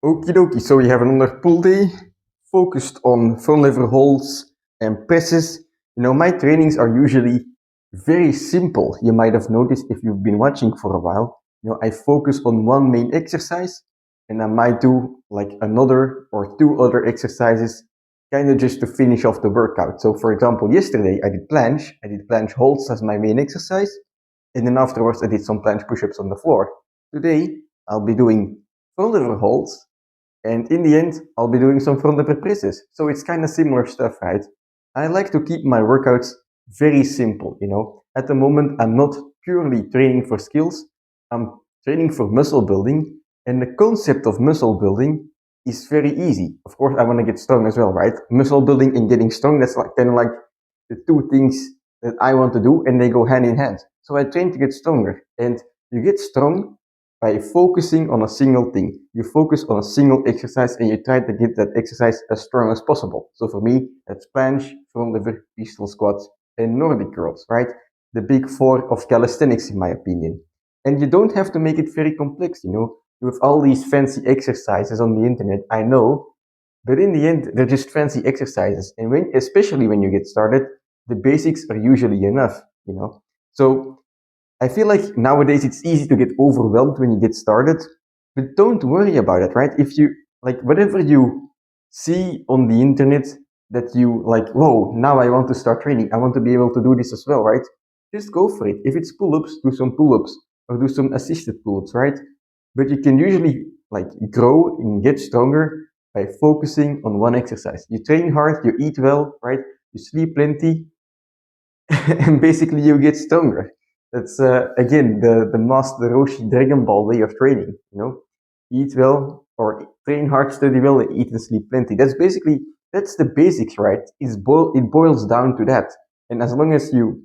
Okie dokie, so we have another pull day focused on front lever holds and presses. You know, my trainings are usually very simple. You might have noticed if you've been watching for a while. You know, I focus on one main exercise and I might do like another or two other exercises kind of just to finish off the workout. So for example, yesterday I did planche holds as my main exercise, and then afterwards I did some planche push-ups on the floor. Today I'll be doing front lever holds, and in the end, I'll be doing some front lever presses. So it's kind of similar stuff, right? I like to keep my workouts very simple, you know. At the moment, I'm not purely training for skills. I'm training for muscle building. And the concept of muscle building is very easy. Of course, I want to get strong as well, right? Muscle building and getting strong, that's like kind of like the two things that I want to do, and they go hand in hand. So I train to get stronger. And you get strong by focusing on a single thing. You focus on a single exercise and you try to get that exercise as strong as possible. So for me, that's planche, front lever, pistol squats, and Nordic curls, right? The big four of calisthenics, in my opinion. And you don't have to make it very complex, you know. You have all these fancy exercises on the internet, I know, but in the end, they're just fancy exercises. And especially when you get started, the basics are usually enough, you know. So I feel like nowadays it's easy to get overwhelmed when you get started, but don't worry about it, right? If you like whatever you see on the internet that you like, whoa, now I want to start training. I want to be able to do this as well, right? Just go for it. If it's pull-ups, do some pull-ups or do some assisted pull-ups, right? But you can usually like grow and get stronger by focusing on one exercise. You train hard, you eat well, right? You sleep plenty, and basically you get stronger. That's again the Master Roshi Dragon Ball way of training. You know, eat well or train hard, study well, and eat and sleep plenty. That's the basics, right? It boils down to that. And as long as you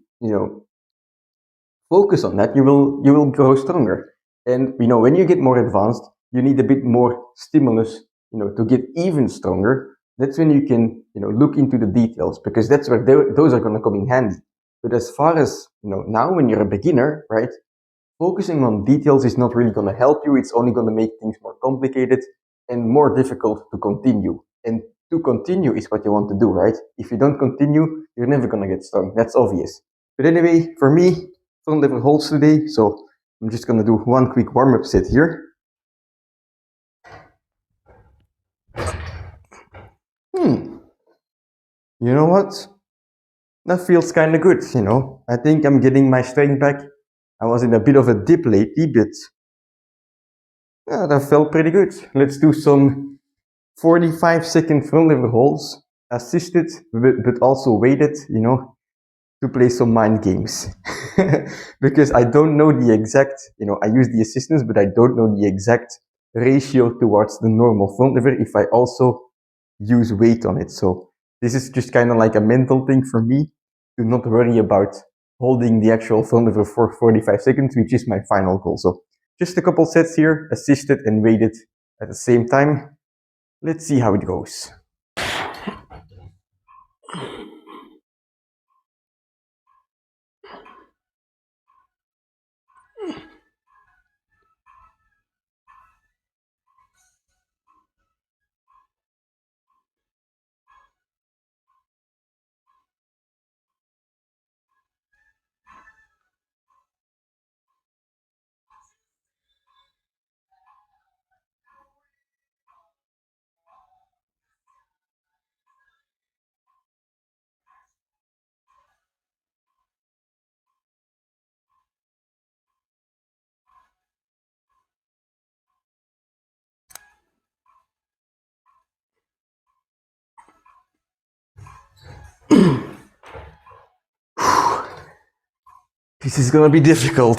focus on that, you will grow stronger. And you know, when you get more advanced, you need a bit more stimulus, you know, to get even stronger. That's when you can, you know, look into the details, because that's where those are going to come in handy. But as far as, you know, now when you're a beginner, right, focusing on details is not really going to help you. It's only going to make things more complicated and more difficult to continue. And to continue is what you want to do, right? If you don't continue, you're never going to get strong. That's obvious. But anyway, for me, front lever holds today, so I'm just going to do one quick warm-up set here. You know what? That feels kind of good, you know. I think I'm getting my strength back. I was in a bit of a dip lately, but yeah, that felt pretty good. Let's do some 45-second front lever holds, assisted, but also weighted, you know, to play some mind games. Because I don't know the exact, you know, I use the assistance, but I don't know the exact ratio towards the normal front lever if I also use weight on it. So this is just kind of like a mental thing for me, to not worry about holding the actual front lever for 45 seconds, which is my final goal. So just a couple sets here, assisted and weighted at the same time. Let's see how it goes. This is gonna be difficult.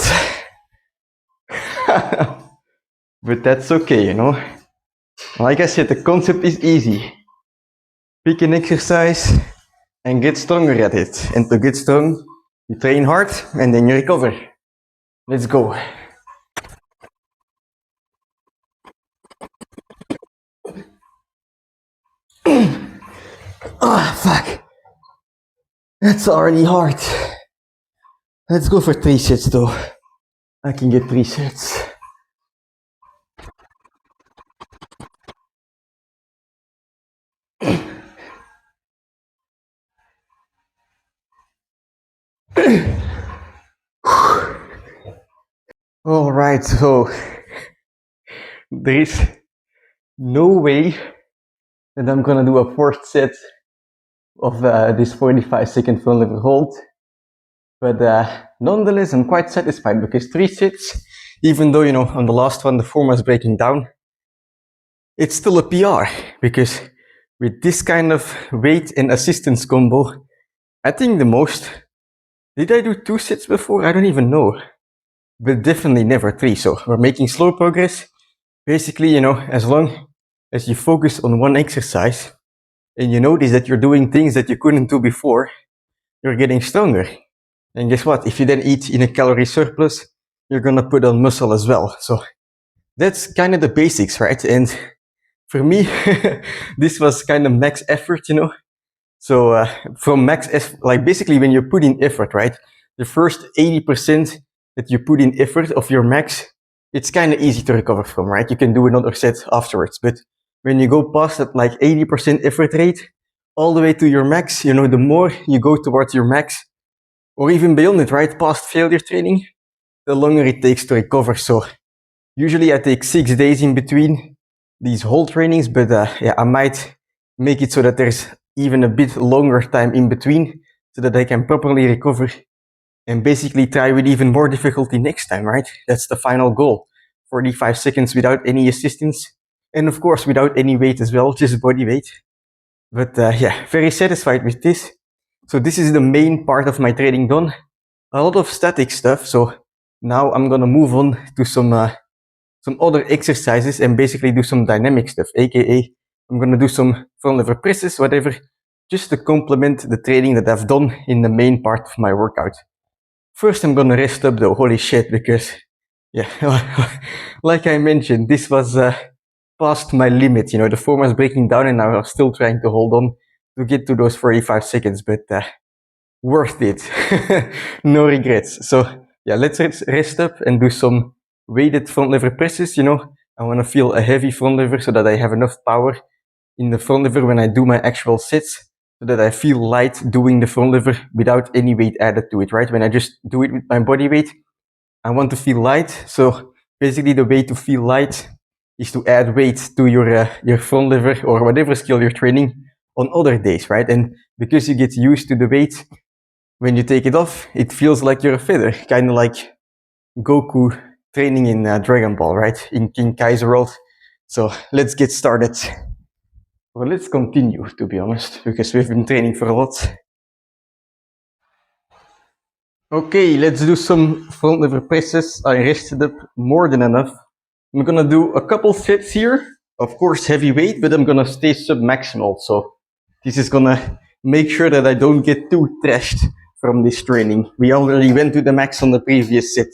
But that's okay, you know. Like I said, the concept is easy. Pick an exercise and get stronger at it. And to get strong, you train hard and then you recover. Let's go. Oh, fuck. That's already hard. Let's go for 3 sets though. I can get 3 sets. Alright, so there is no way that I'm gonna do a fourth set of this 45-second front lever hold. But nonetheless, I'm quite satisfied because 3 sets, even though, on the last one the form was breaking down, it's still a PR because with this kind of weight and assistance combo, I think the most, did I do 2 sets before? I don't even know. But definitely never 3. So we're making slow progress. Basically, as long as you focus on one exercise and you notice that you're doing things that you couldn't do before, you're getting stronger. And guess what? If you then eat in a calorie surplus, you're gonna put on muscle as well. So that's kind of the basics, right? And for me, this was kind of max effort, So from like basically when you put in effort, right? The first 80% that you put in effort of your max, it's kind of easy to recover from, right? You can do another set afterwards. But when you go past that like 80% effort rate, all the way to your max, the more you go towards your max, or even beyond it, right? Past failure training, the longer it takes to recover. So usually I take 6 days in between these whole trainings, but I might make it so that there's even a bit longer time in between so that I can properly recover and basically try with even more difficulty next time, right? That's the final goal. 45 seconds without any assistance. And of course, without any weight as well, just body weight. But very satisfied with this. So this is the main part of my training done. A lot of static stuff. So now I'm gonna move on to some other exercises and basically do some dynamic stuff, aka I'm gonna do some front lever presses, whatever, just to complement the training that I've done in the main part of my workout. First, I'm gonna rest up though, holy shit, because like I mentioned, this was past my limit. The form was breaking down and I was still trying to hold on to get to those 45 seconds, but worth it. No regrets. So let's rest up and do some weighted front lever presses. I want to feel a heavy front lever so that I have enough power in the front lever when I do my actual sets, so that I feel light doing the front lever without any weight added to it, right? When I just do it with my body weight, I want to feel light. So basically the way to feel light is to add weight to your front lever or whatever skill you're training on other days, right? And because you get used to the weight, when you take it off, it feels like you're a feather, kind of like Goku training in Dragon Ball, right? In King Kai's world. So let's get started. Well, let's continue, to be honest, because we've been training for a lot. Okay, let's do some front lever presses. I rested up more than enough. I'm gonna do a couple sets here. Of course, heavy weight, but I'm gonna stay sub-maximal. So this is gonna make sure that I don't get too trashed from this training. We already went to the max on the previous set.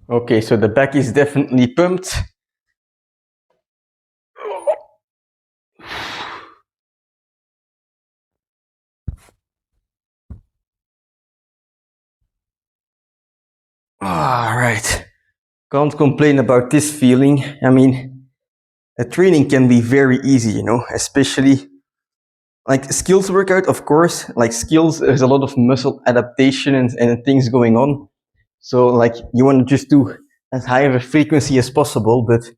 Okay, so the back is definitely pumped. All right. Can't complain about this feeling. I mean, a training can be very easy, especially like skills workout, of course. Like skills, there's a lot of muscle adaptation and things going on. So like you want to just do as high of a frequency as possible. But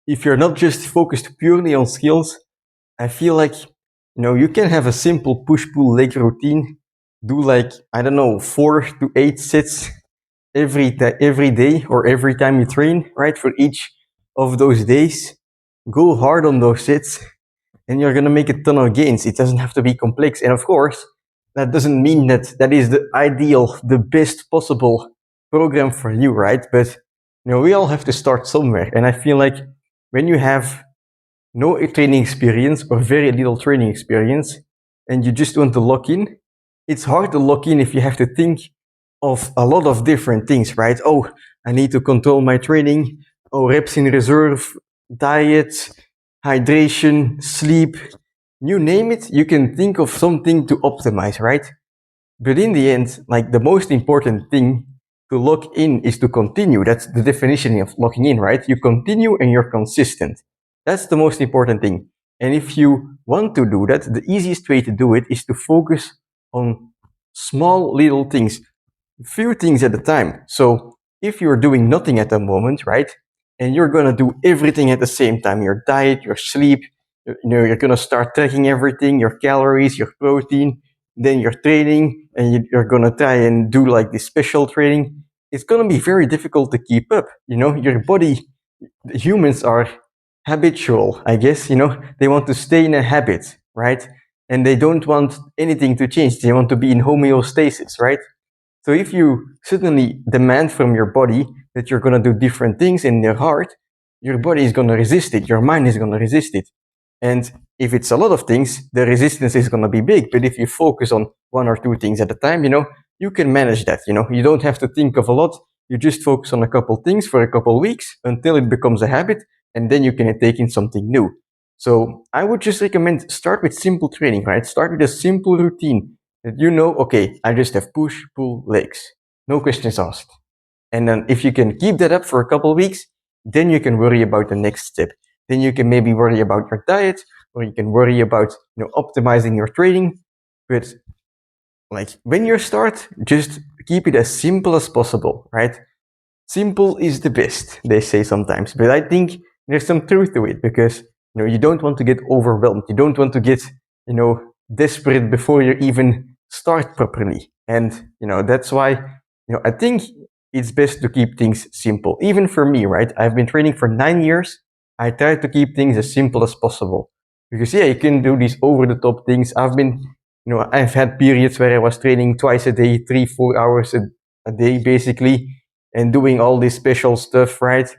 if you're not just focused purely on skills, I feel like, you can have a simple push-pull leg routine, do like, I don't know, 4 to 8 sets every day or every time you train, right? For each of those days, go hard on those sets, and you're gonna make a ton of gains. It doesn't have to be complex, and of course, that doesn't mean that is the ideal, the best possible program for you, right? But we all have to start somewhere, and I feel like when you have no training experience or very little training experience, and you just want to lock in, it's hard to lock in if you have to think of a lot of different things, right? Oh, I need to control my training. Oh, reps in reserve, diet, hydration, sleep, you name it, you can think of something to optimize, right? But in the end, like the most important thing to lock in is to continue. That's the definition of locking in, right? You continue and you're consistent. That's the most important thing. And if you want to do that, the easiest way to do it is to focus on small little things, few things at a time. So if you're doing nothing at the moment, right, and you're gonna do everything at the same time, your diet, your sleep, you're gonna start tracking everything, your calories, your protein, then your training, and you're gonna try and do like this special training. It's gonna be very difficult to keep up. Your body, humans are habitual, I guess. They want to stay in a habit, right? And they don't want anything to change. They want to be in homeostasis, right? So if you suddenly demand from your body that you're going to do different things in your heart, your body is going to resist it. Your mind is going to resist it. And if it's a lot of things, the resistance is going to be big. But if you focus on one or two things at a time, you can manage that. You don't have to think of a lot. You just focus on a couple things for a couple weeks until it becomes a habit, and then you can take in something new. So I would just recommend start with simple training, right? Start with a simple routine that okay, I just have push, pull, legs. No questions asked. And then if you can keep that up for a couple of weeks, then you can worry about the next step. Then you can maybe worry about your diet, or you can worry about optimizing your training. But like when you start, just keep it as simple as possible, right? Simple is the best, they say sometimes. But I think there's some truth to it, because you don't want to get overwhelmed. You don't want to get desperate before you even start properly. And that's why I think it's best to keep things simple. Even for me, right? I've been training for 9 years. I try to keep things as simple as possible, because you can do these over the top things. I've had periods where I was training twice a day, 3-4 hours a day basically, and doing all this special stuff, right?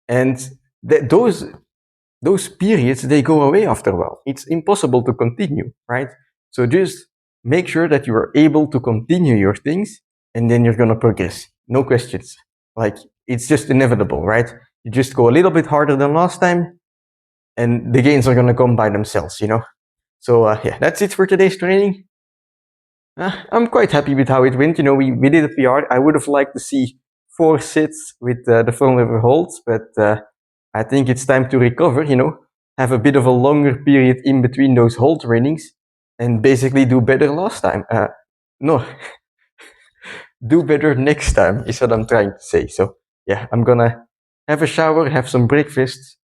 And those periods, they go away after a while. It's impossible to continue, right? So just make sure that you are able to continue your things, and then you're going to progress. No questions. Like, it's just inevitable, right? You just go a little bit harder than last time, and the gains are going to come by themselves, So that's it for today's training. I'm quite happy with how it went. We did a PR. I would have liked to see 4 sets with the front lever holds, but I think it's time to recover, have a bit of a longer period in between those hold trainings, and basically do better last time. No, do better next time is what I'm trying to say. So I'm gonna have a shower, have some breakfast,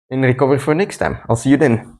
and recover for next time. I'll see you then.